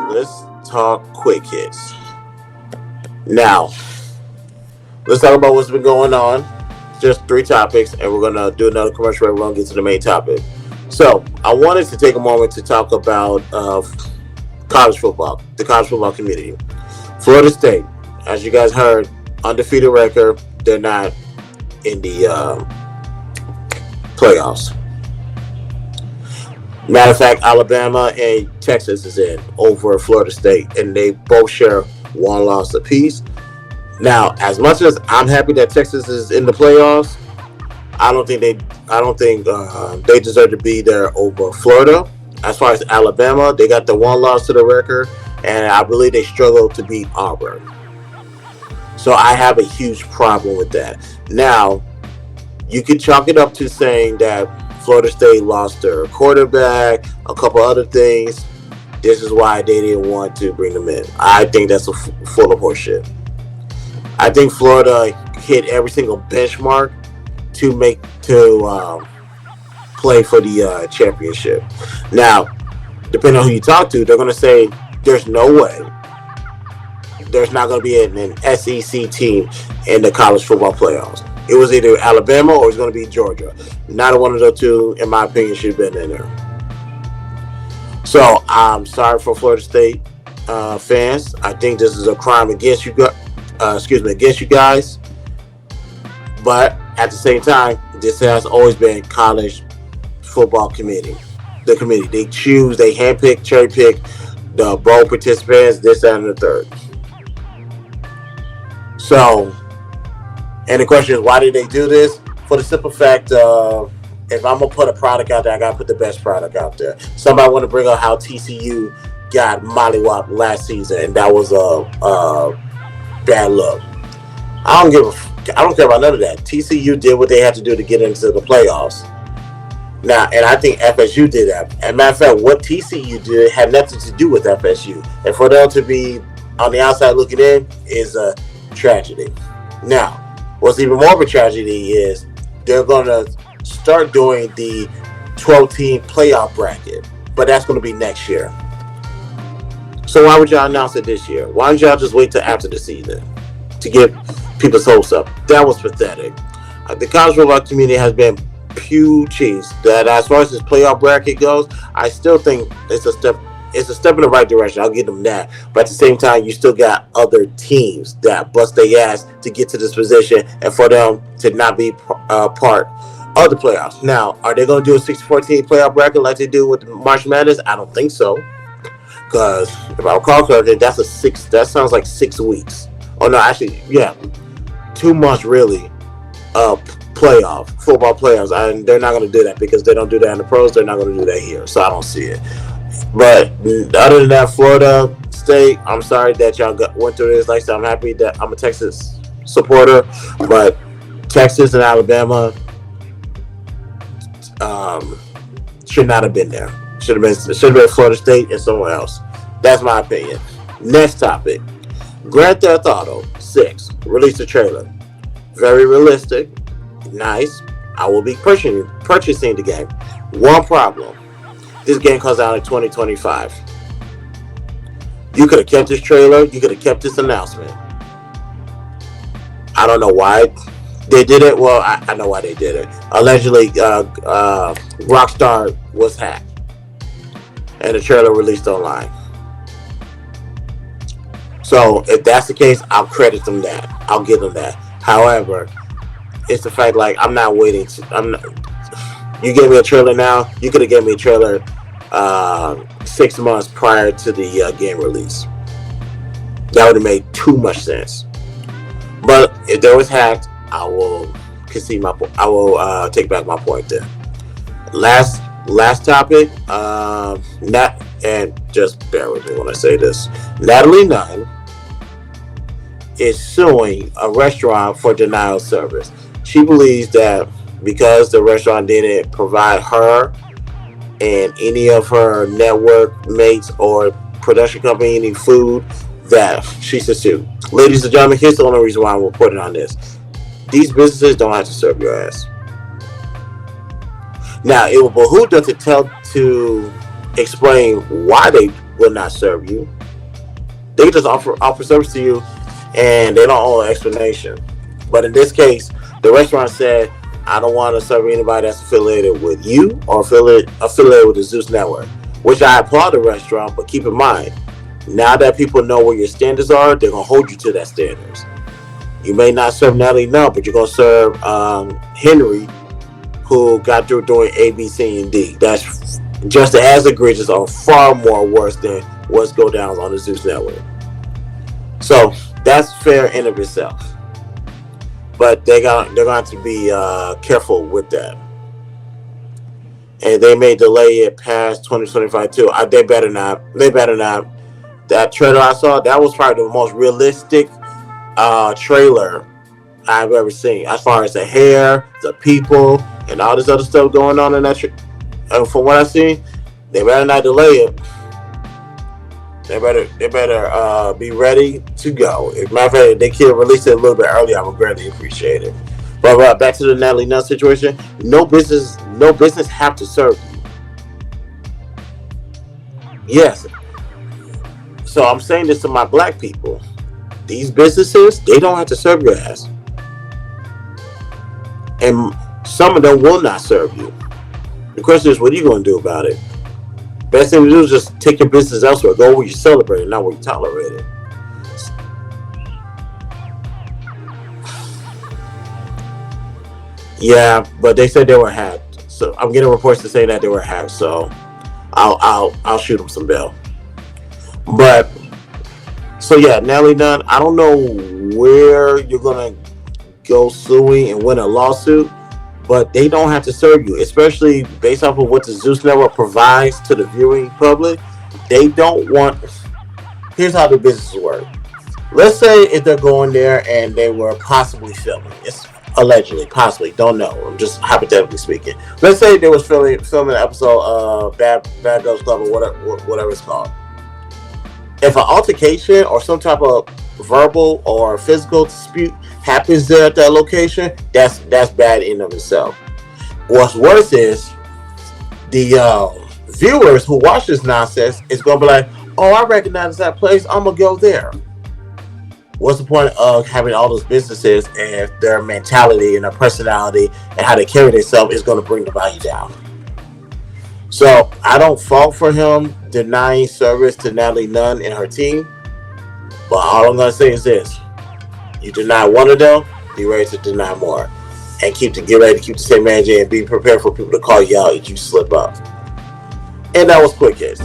let's talk quick hits. Now, let's talk about what's been going on. Just three topics, and we're gonna do another commercial break. We're gonna get to the main topic. So, I wanted to take a moment to talk about college football, the college football community. Florida State, as you guys heard, undefeated record. They're not in the playoffs. Matter of fact, Alabama and Texas is in over Florida State, and they both share one loss apiece. Now, as much as I'm happy that Texas is in the playoffs, I don't think they deserve to be there over Florida. As far as Alabama, they got the one loss to the record, and I believe they struggled to beat Auburn. So I have a huge problem with that. Now, you can chalk it up to saying that Florida State lost their quarterback, a couple other things. This is why they didn't want to bring them in. I think that's full of horseshit. I think Florida hit every single benchmark to play for the championship. Now, depending on who you talk to, they're going to say there's no way. There's not going to be an SEC team in the college football playoffs. It was either Alabama or it's going to be Georgia. Neither one of those two, in my opinion, should have been in there. So I'm sorry for Florida State fans. I think this is a crime against you. Against you guys. But at the same time, this has always been college football committee. The committee, they handpick, cherry pick the bowl participants, this, that, and the third. So, and the question is, why did they do this? For the simple fact of, if I'm going to put a product out there, I got to put the best product out there. Somebody want to bring up how TCU got mollywopped last season, and that was a bad look. I don't care about none of that. TCU did what they had to do to get into the playoffs. Now, and I think FSU did that. As a matter of fact, what TCU did had nothing to do with FSU. And for them to be on the outside looking in is a tragedy. Now, what's even more of a tragedy is they're going to start doing the 12-team playoff bracket. But that's going to be next year. So why would y'all announce it this year? Why don't y'all just wait till after the season to get people's hopes up? That was pathetic. The college football community has been pew cheese. That as far as this playoff bracket goes, I still think it's a step in the right direction. I'll give them that. But at the same time, you still got other teams that bust their ass to get to this position, and for them to not be part of the playoffs. Now, are they going to do a 64-team playoff bracket like they do with March Madness? I don't think so. Because if I recall correctly, that sounds like 6 weeks. Oh no, actually, yeah, 2 months really of football playoffs. And they're not going to do that because they don't do that in the pros. They're not going to do that here, so I don't see it. But other than that, Florida State, I'm sorry that y'all went through this. Like I said, I'm happy that I'm a Texas supporter, but Texas and Alabama should not have been there. Should have been Florida State and somewhere else. That's my opinion. Next topic. Grand Theft Auto 6 released a trailer. Very realistic. Nice. I will be purchasing the game. One problem. This game comes out in 2025. You could have kept this trailer. You could have kept this announcement. I don't know why they did it. Well, I know why they did it. Allegedly, Rockstar was hacked. And the trailer released online. So if that's the case, I'll credit them that. I'll give them that. However, it's the fact like I'm not waiting. You gave me a trailer now. You could have given me a trailer 6 months prior to the game release. That would have made too much sense. But if there was hacked, I will concede my. I will take back my point there. Last topic. And just bear with me when I say this. Natalie Nunn is suing a restaurant for denial of service. She believes that because the restaurant didn't provide her and any of her network mates or production company any food, that she should sue. Ladies and gentlemen, here's the only reason why I'm reporting on this. These businesses don't have to serve your ass. Now, it will behoove them to explain why they will not serve you. They can just offer service to you, and they don't owe an explanation. But in this case, the restaurant said, "I don't want to serve anybody that's affiliated with you or affiliated with the Zeus Network," which I applaud the restaurant. But keep in mind, now that people know where your standards are, they're gonna hold you to that standards. You may not serve Natalie Nunn, but you're gonna serve Henry, who got through doing A, B, C, and D. That's just as egregious or far more worse than what's go down on the Zeus Network. So that's fair in of itself. But they're going to be careful with that. And they may delay it past 2025 too. They better not. They better not. That trailer I saw, that was probably the most realistic trailer I've ever seen. As far as the hair, the people, and all this other stuff going on in that from what I see, they better not delay it. They better be ready to go. As a matter of fact, they could release it a little bit early, I would greatly appreciate it. But back to the Natalie Nunn situation. No business have to serve you. Yes. So I'm saying this to my black people. These businesses, they don't have to serve your ass. And some of them will not serve you. The question is, what are you going to do about it? Best thing to do is just take your business elsewhere. Go where you celebrate it, not where you tolerate it. Yeah, but they said they were hacked. So I'm getting reports to say that they were hacked. So I'll shoot them some bail. But so yeah, Natalie Nunn, I don't know where you're gonna go suing and win a lawsuit, but they don't have to serve you, especially based off of what the Zeus Network provides to the viewing public. They don't want. Here's how the businesses work. Let's say if they're going there and they were possibly filming. It's allegedly, possibly, don't know. I'm just hypothetically speaking. Let's say they was filming an episode of Bad Girls Club or whatever it's called. If an altercation or some type of verbal or physical dispute happens there at that location, that's bad in of itself. What's worse is the viewers who watch this nonsense is gonna be like, "Oh, I recognize that place. I'm gonna go there." What's the point of having all those businesses if their mentality and their personality and how they carry themselves is going to bring the value down? So I don't fault for him denying service to Natalie Nunn and her team, but all I'm going to say is this: you deny one of them, be ready to deny more, and get ready to keep the same energy and be prepared for people to call you out if you slip up. And that was Quick Hits.